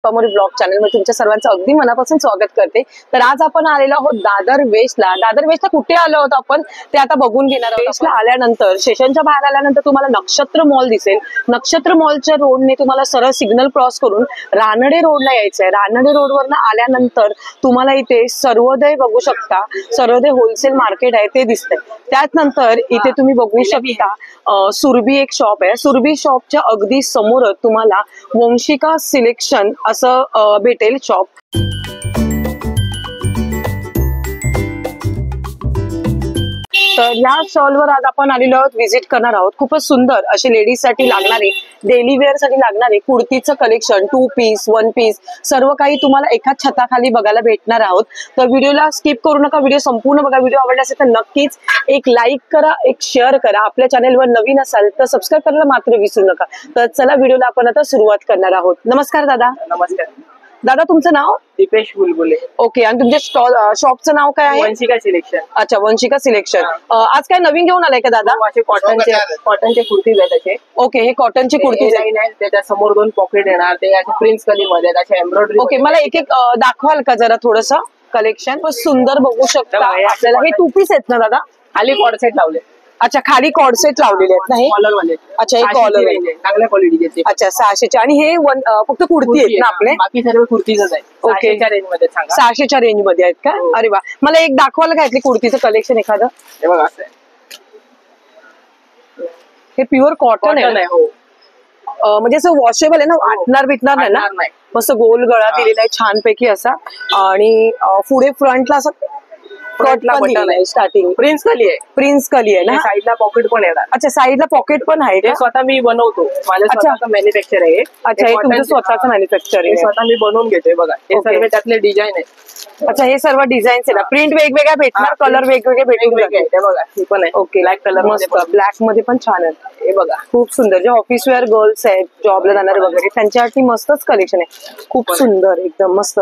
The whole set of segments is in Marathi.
ब्लॉग चॅनल मध्ये तुमच्या सर्वांचं अगदी मनापासून स्वागत करते। तर आज आपण आलेलो आहोत दादर वेस्टला। दादर वेस्टला कुठे आलो आहोत आपण ते आता बघून घेणार आहोत। वेस्टला आल्यानंतर स्टेशनच्या बाहेर आल्यानंतर तुम्हाला नक्षत्र मॉल दिसेल। नक्षत्र मॉलच्या रोडने तुम्हाला सरळ सिग्नल क्रॉस करून रानडे रोडला यायचं आहे। रानडे रोडवरनं आल्यानंतर तुम्हाला इथे सर्वोदय बघू शकता। सर्वोदय होलसेल मार्केट आहे ते दिसतंय। त्यानंतर इथे तुम्ही बघू शकता सुरभी एक शॉप आहे। सुरभी शॉपच्या अगदी समोरच तुम्हाला वंशिका सिलेक्शन असं भेटेल शॉप। तर या स्टॉलवर आज आपण आलेलो आहोत, व्हिजिट करणार आहोत। खूपच सुंदर असे लेडीज साठी लागणारे, डेली वेअर साठी लागणारे कुर्तीचं कलेक्शन, 2 पीस 1 पीस सर्व काही तुम्हाला एकाच छताखाली बघायला भेटणार आहोत। तर व्हिडिओला स्किप करू नका, व्हिडिओ संपूर्ण बघा। व्हिडिओ आवडला असेल तर नक्कीच एक लाईक करा, एक शेअर करा। आपल्या चॅनलवर नवीन असाल तर सबस्क्राईब करायला मात्र विसरू नका। तर चला व्हिडिओला आपण आता सुरुवात करणार आहोत। नमस्कार दादा। नमस्कार दादा, तुमचं नाव? दीपेश बुलबुले। ओके, आणि तुमच्या स्टॉल शॉपचं नाव काय आहे? वंशिका सिलेक्शन। अच्छा, वंशिका सिलेक्शन। आज काय नवीन घेऊन आलाय का दादा? असे कॉटनचे कुर्तीज आहेत असे। ओके, हे कॉटनची कुर्तीज आहे। त्याच्या समोर 2 पॉकेट येणार, ते असे प्रिन्स कली मध्ये असे एम्ब्रॉयडरी। ओके, मला एक एक दाखवाल का जरा थोडस कलेक्शन? सुंदर बघू शकता आपल्याला। हे 2 पीस आहेत ना दादा? खाली कॉर्सेट लावले। अच्छा, खाली कॉर्सेट लावलेले आहेत ना हे? कॉलर वाले। अच्छा, हे कॉलर आहे चांगल्या क्वालिटीचे। अच्छा, 600चे। आणि हे फक्त कुर्ती आहेत ना आपले? बाकी सर्व कुर्तीजच आहे। ओके, 600च्या रेंज मध्ये सांगा। 600च्या रेंज मध्ये आहेत का? अरे वा, मला एक दाखवाल का यातली कुर्तीचं कलेक्शन एखादं? हे बघा असं आहे। हे प्युअर कॉटन आहे? हो। म्हणजे असं वॉशेबल आहे ना, वाटणार बिटणार नाही ना? नाही। मस्त गोल गळा दिलेला आहे छानपैकी असा। आणि पुढे फ्रंटला असं कटला बटन आहे। स्टार्टिंग प्रिन्स कली आहे। प्रिन्स कली आहे ना? साईडला पॉकेट पण येणार। अच्छा, साईडला पॉकेट पण आहे का? स्वतः मी बनवतो, माझं स्वतःचं मॅन्युफॅक्चर आहे। अच्छा, हे तुमचं स्वतःचं मॅन्युफॅक्चर आहे? स्वतः मी बनवून घेतोय बघा। हे सर्व त्यातले डिझाईन आहे। अच्छा, हे सर्व डिझाईन्स आहे ना? प्रिंट वेगवेगळ्या भेटणार, कलर वेगवेगळे भेटून जाते। हे बघा, हे पण आहे। ओके, ब्लॅक कलर मस्त, ब्लॅक मध्ये पण छान आहे। हे बघा, खूप सुंदर। जे ऑफिस वेअर गर्ल्स आहेत, जॉबला जाणारे वगैरे, त्यांच्यासाठी मस्तच कलेक्शन आहे। खूप सुंदर, एकदम मस्त।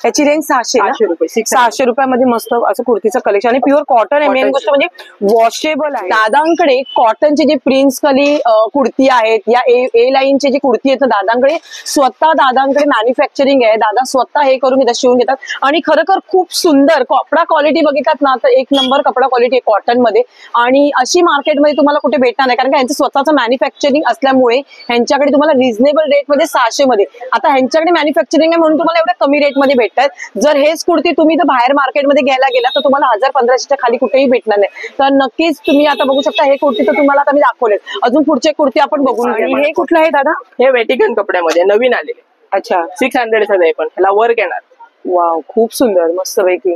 याची रेंज 600 रुपये। 600 रुपयामध्ये मस्त असं कुर्तीचं कलेक्शन आणि प्युअर कॉटन आहे। मेन गोष्ट म्हणजे वॉशेबल आहे। दादांकडे कॉटनचे जे प्रिन्स कली कुर्ती आहेत, या ए लाईनचे जे कुर्ती आहेत, दादांकडे स्वतः दादांकडे मॅन्युफॅक्चरिंग आहे। दादा स्वतः हे करून घेतात, शिवून घेतात। आणि खरोखर खूप सुंदर कपडा क्वालिटी बघितलात ना तर एक नंबर कपडा क्वालिटी आहे कॉटन मध्ये। आणि अशी मार्केटमध्ये तुम्हाला कुठे भेटणार नाही, कारण का यांचं स्वतःचं मॅन्युफॅक्चरिंग असल्यामुळे ह्यांच्याकडे तुम्हाला रिझनेबल रेट मध्ये 600 मध्ये, आता ह्यांच्याकडे मॅन्युफॅक्चरिंग आहे म्हणून तुम्हाला एवढ्या कमी रेट मध्ये भेटतात। जर हेच कुर्ती तुम्ही तर बाहेर मार्केटमध्ये घ्यायला गेला तर तुम्हाला 1000-1500च्या खाली कुठेही भेटणार नाही। तर नक्कीच तुम्ही आता बघू शकता, हे कुर्ती तर तुम्हाला आता मी दाखवले। अजून पुढचे कुर्ती आपण बघून घेऊ। हे कुठलं आहे दादा? हे वेटिकन कपड्यामध्ये नवीन आलेले। अच्छा, 600चं आहे, पण ह्याला वर्क येणार। वाव, खूप सुंदर, मस्त पैकी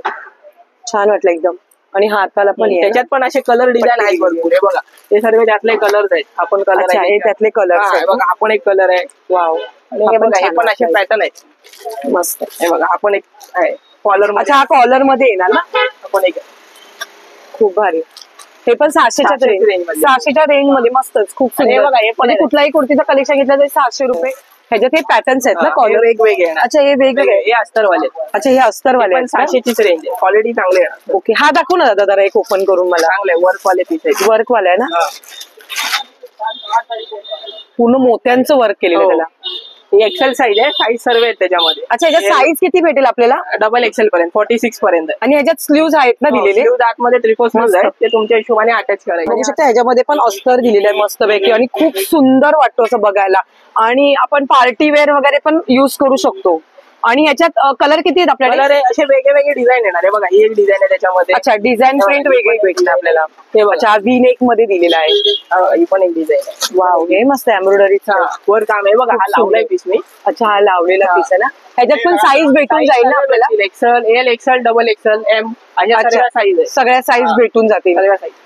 छान वाटलं एकदम। आणि हाताला पण त्याच्यात पण असे कलर डिझाईन आहेत भरपूर। हे बघा, हे सर्व त्यातले कलर्स आहेत। आपण कलर आहे त्यातले कलर्स आहेत बघा। आपण एक कलर आहे। वाव, हे पण असे पॅटर्न आहेत मस्त। हे बघा, आपण एक आहे कॉलर। अच्छा, हा कॉलर मध्ये येणार ना? आपण एक खूप भारी। हे पण 600च्या रेंज मध्ये मस्तच, खूप सुंदर बघा। हे पण कुठलाही कुर्तीचं कलेक्शन घेतलं तरी 600 रुपये। ह्याच्यात हे पॅटर्न्स आहेत ना, कॉलर वेगवेगळे। अच्छा, हे वेगवेगळे, हे अस्तरवाले। अच्छा, हे अस्तरवाले आहेत। 600चीच रेंज आहे, क्वालिटी चांगली आहे। ओके, हा दाखवू ना दादा जरा एक ओपन करून मला। चांगले वर्क वाले पीस आहे। वर्क वाला आहे ना? पूर्ण मोत्यांचं वर्क केलेलं त्याला। ही एक्सेल साईज आहे, साईज सर्व आहेत त्याच्यामध्ये। अच्छा, ह्याच्यात साईज किती भेटेल आपल्याला? डबल एक्सेल पर्यंत, 46 पर्यंत। आणि ह्याच्यात स्लीव्ज आहेत ना दिलेले? स्लीव्ज आतमध्ये ट्रिको स्लीव्ज आहेत, ते तुमच्या हिशोबाने अटॅच करायचे। बघू शकता ह्याच्यामध्ये पण अस्तर दिलेलं आहे मस्त पैकी, आणि खूप सुंदर वाटतो असं बघायला। आणि आपण पार्टी वेअर वगैरे पण युज करू शकतो। आणि ह्याच्यात कलर किती आहेत आपल्याला? कलर असे वेगवेगळे डिझाईन येणार आहे बघा। ही एक डिझाईन आहे त्याच्यामध्ये। अच्छा, डिझाईन प्रिंट वेगळी भेटते आपल्याला। हे बघा, वी नेक मध्ये दिलेला आहे। ही पण एक डिझाईन आहे। वाव, हे मस्त एम्ब्रॉयडरीचा वर काम आहे बघा। हा लावलाय पीस मी। अच्छा, हा लावलेला पीस आहे ना? ह्याच्यात पण साईज भेटून जाईल ना आपल्याला? XL, L XL, double XL, M, सगळ्या साईज भेटून जातील।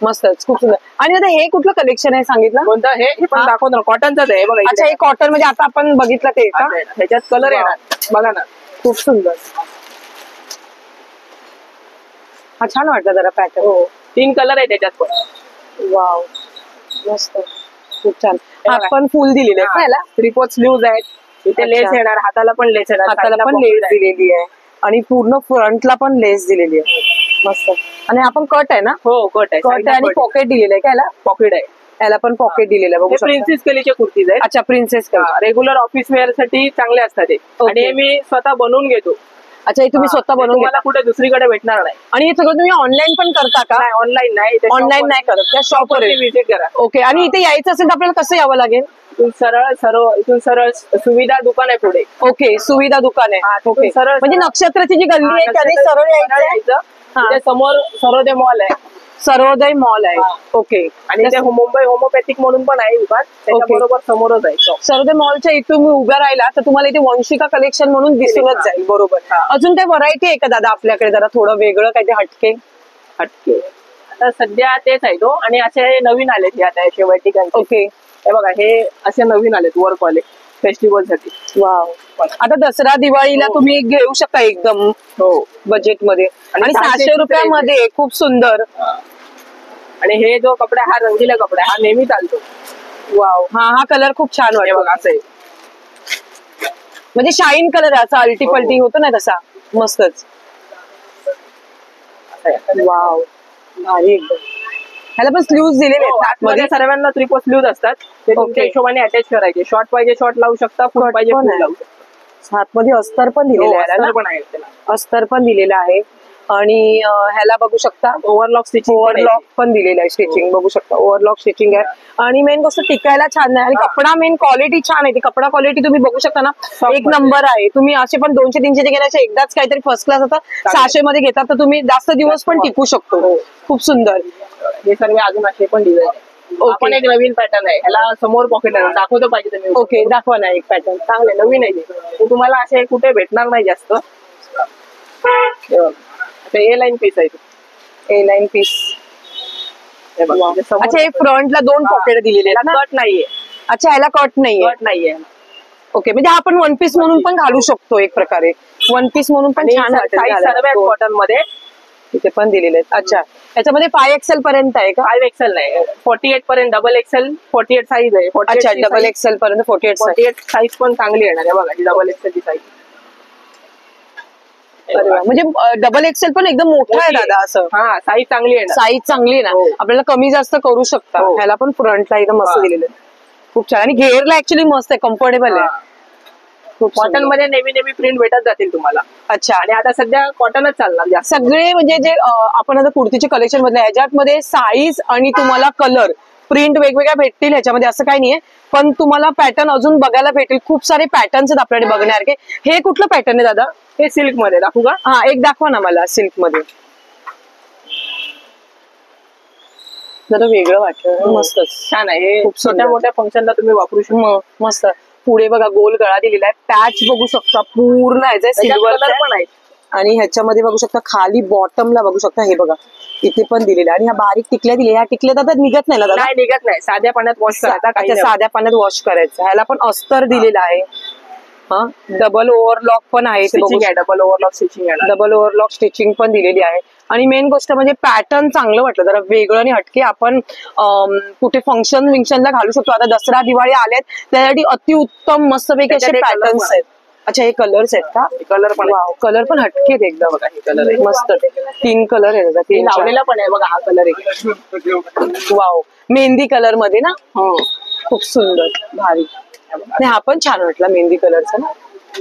मस्तच, खूप सुंदर। आणि आता हे कुठलं कलेक्शन आहे सांगितलं? कोणतं? हे पण दाखवतो ना, कॉटनच आहे बघा। अच्छा, हे कॉटन म्हणजे आता आपण बघितलं ते का? ह्याच्यात कलर येणार बघा ना, खूप सुंदर। हा छान वाटला जरा पॅटर्न। 3 कलर आहे त्याच्यात पण। वाव, मस्त, खूप छान। हात पण फुल दिलेले आहेत ना याला? 3/4 स्लीव्ज आहेत। इथे लेस येणार, हाताला पण लेस येणार, हाताला पण लेस दिलेली आहे। आणि पूर्ण फ्रंटला पण लेस दिलेली आहे, मस्त। आणि आपण कट आहे ना? हो, कट आहे। कट आहे आणि पॉकेट दिलेलं आहे का याला? पॉकेट आहे। याला पण पॉकेट दिलेलं आहे बघू शकता. प्रिन्सेस कलीचे कुर्तीज आहेत. अच्छा प्रिन्सेस रेग्युलर ऑफिस वेअर साठी चांगले असतात ते. आणि हे मी स्वतः बनवून घेतो. अच्छा हे तुम्ही स्वतः बनवून मला कुठे दुसरीकडे भेटणार नाही. आणि हे सगळं तुम्ही ऑनलाईन पण करता का? ऑनलाईन नाही. ऑनलाईन नाही करत, त्या शॉप वर विजिट करा. ओके. आणि इथे यायचं असेल तर आपल्याला कसं यावं लागेल? इथून सरळ सुविधा दुकान आहे पुढे. ओके सुविधा दुकान आहे. ओके सरळ म्हणजे नक्षत्राची जी गल्ली आहे त्याने सरळ यायचं. समोर सर्वोदय मॉल आहे. सर्वोदय मॉल आहे. ओके. आणि ते मुंबई होमोपॅथिक म्हणून पण आहे दुकान, त्याच्या बरोबर समोरच आहे. सर्वोदय मॉलच्या इथून तुम्ही उभ्या राहिला तर तुम्हाला इथे वंशिका कलेक्शन म्हणून दिसूनच जाईल. बरोबर. अजून काही व्हरायटी आहे का दादा आपल्याकडे? जरा थोडं वेगळं काही हटके. आता सध्या तेच आहे तो. आणि असे नवीन आलेत हे आता शेवटी. ओके हे बघा हे असे नवीन आलेत वर्क वाले फेस्टिवल साठी. वाव. आता दसरा दिवाळीला तुम्ही घेऊ शकता एकदम बजेट मध्ये. आणि 600 रुपयामध्ये खूप सुंदर. आणि हे जो कपडा हा रंगीला कपडा हा नेहमी चालतो. वाव. हा कलर खूप छान वाटतो बघा. असं आहे म्हणजे शाईन कलर असा अल्टीपल्टी होतो ना तसा. मस्तच. वाव भारी एकदम. ह्याला पण स्लीव्ज दिलेले आहेत मध्ये. सर्वांना ट्रिपल स्लीव्ज असतात. ते तुमच्या हिशोबाने अटॅच करायचे. शॉर्ट पाहिजे शॉर्ट लावू शकता, फुल पाहिजे फुल लावू शकता. हातमध्ये अस्तर पण दिलेलं आहे. अस्तर पण दिलेलं आहे. आणि ह्याला बघू शकता ओव्हरलॉक स्टिचिंग. ओव्हरलॉक पण दिलेलं आहे. स्टिचिंग बघू शकता ओव्हरलॉक स्टिचिंग आहे. आणि मेन गोष्ट टिकायला छान आहे. आणि कपडा मेन क्वालिटी छान आहे. ती कपडा क्वालिटी तुम्ही बघू शकता ना एक नंबर आहे. तुम्ही असे पण 200-300 घेण्याचे एकदाच काहीतरी फर्स्ट क्लास आता 600 मध्ये घेतात तर तुम्ही जास्त दिवस पण टिकू शकतो. खूप सुंदर. हे सर्व अजून असे पण डिझाईन. ओके. एक नवीन पॅटर्न आहे. ह्याला समोर पॉकेट आहे. दाखवतो पाहिजे तुम्ही. ओके दाखवा ना एक पॅटर्न. चांगले नवीन आहे. तुम्हाला असे कुठे भेटणार नाही जास्त. ए लाईन पीस आहे. ए लाईन पीस. अच्छा हे फ्रंटला 2 पॉकेट दिलेले आहेत ना? कट नाहीये. अच्छा ह्याला कट नाहीये. ओके म्हणजे आपण वन पीस म्हणून पण घालू शकतो एक प्रकारे. वन पीस म्हणून पण छान वाटेल. कॉटन मध्ये इथे पण दिलेले आहेत. अच्छा त्याच्यामध्ये 5XL पर्यंत आहे का? 5XL नाही 48 पर्यंत. डबल एक्सेल 48 साईज आहे. अच्छा डबल एक्सेल पर्यंत 48 साईज पण चांगली येणार आहे. बघा ही डबल एक्सेल ची साईज. म्हणजे डबल एक्सेल पण एकदम मोठा आहे दादा असं. हा साईज चांगली आहे. साईज चांगली आहे ना. आपल्याला कमी जास्त करू शकता. ह्याला पण फ्रंटला एकदम मस्त दिलेलं आहे. खूप छान. आणि घेरला ऍक्च्युली मस्त आहे. कम्फर्टेबल आहे. कॉटन मध्ये नेहमी प्रिंट भेटत जातील तुम्हाला. अच्छा. आणि आता सध्या कॉटनच चालणार सगळे म्हणजे जे आपण आता कुर्तीचे कलेक्शन मधले ह्याच्यामध्ये साईज आणि तुम्हाला कलर प्रिंट वेगवेगळ्या भेटतील ह्याच्यामध्ये. असं काही नाहीये पण तुम्हाला पॅटर्न अजून बघायला भेटेल. खूप सारे पॅटर्न्स आहेत आपल्याकडे बघण्यासारखे. हे कुठलं पॅटर्न आहे दादा? हे सिल्क मध्ये दाखवू का? हा एक दाखवा ना मला सिल्क मध्ये. जरा वेगळं वाटलं. मस्त छान आहे. खूप छोट्या मोठ्या फंक्शनला तुम्ही वापरू शकता. मस्त. पुढे बघा गोल गळा दिलेला आहे. पॅच बघू शकता पूर्ण ह्याचा सिल्वर पण आहे. आणि ह्याच्यामध्ये बघू शकता खाली बॉटमला बघू शकता हे बघा इथे पण दिलेलं आहे. आणि ह्या बारीक टिकल्या दिल्या. ह्या टिकल्या तर निघत नाही ना दादा? नाही निघत नाही. साध्या पाण्यात वॉश करायचा. साध्या पाण्यात वॉश करायचं. ह्याला पण अस्तर दिलेलं आहे. हा डबल ओव्हरलॉक पण आहे. Double overlock stitching. Double overlock stitching पण दिलेली आहे. आणि मेन गोष्ट म्हणजे पॅटर्न चांगलं वाटलं. जरा वेगळं आणि हटके. आपण कुठे फंक्शनला घालू शकतो. आता दसरा दिवाळी आल्यात त्यासाठी अतिउत्तम मस्तपैकी असे पॅटर्न्स आहेत. अच्छा हे कलर्स आहेत का? कलर पण कलर पण हटके आहेत एकदम. बघा हे कलर आहे मस्त. 3 कलर आहे. 3 लावलेला पण आहे बघा. हा कलर आहे. वाव मेहंदी कलर मध्ये ना. खूप सुंदर भारी. नाही हा पण छान वाटला मेहंदी कलरचा ना.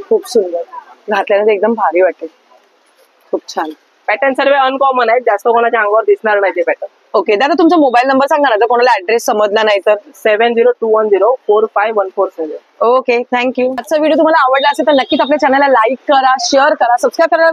खूप सुंदर घातल्यानंतर एकदम भारी वाटेल. खूप छान. पॅटर्न सर्व अनकॉमन आहेत. जास्त कोणाच्या अंगावर दिसणार नाही ते पॅटर्न. ओके दादा तुमचा मोबाईल नंबर सांगा ना जर कोणाला ऍड्रेस समजला नाही तर. 7021045147. Okay thank you. आजचा व्हिडिओ तुम्हाला आवडला असेल तर नक्कीच आपल्या चॅनलला लाईक करा, शेअर करा, सबस्क्राईब करायला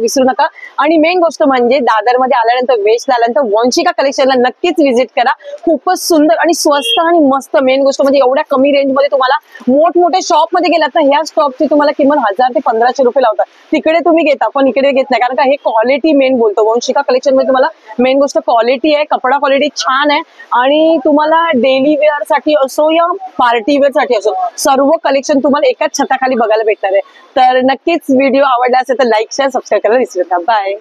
विसरू नका. आणि मेन गोष्ट म्हणजे दादरमध्ये आल्यानंतर वेस्टला आल्यानंतर वंशिका कलेक्शनला नक्कीच व्हिजिट करा. खूपच सुंदर आणि स्वस्त आणि मस्त. मेन गोष्ट म्हणजे एवढ्या कमी रेंजमध्ये तुम्हाला मोठमोठ्या शॉप मध्ये गेलात तर ह्या स्टॉपची तुम्हाला किंमत 1000 ते 1500 रुपये लावतात. तिकडे तुम्ही घेता पण इकडे घेत नाही कारण का हे क्वालिटी मेन बोलतो. वंशिका कलेक्शन मध्ये तुम्हाला मेन गोष्ट क्वालिटी आहे. कपडा क्वालिटी छान आहे. आणि तुम्हाला डेली वेअर साठी असो या पार्टी वेअर साठी असो सर्व कलेक्शन तुम्हाला एकाच छताखाली बघायला भेटणार आहे. तर नक्कीच व्हिडिओ आवडला असेल तर लाईक शेअर सबस्क्राईब करायला विसरू नका. बाय.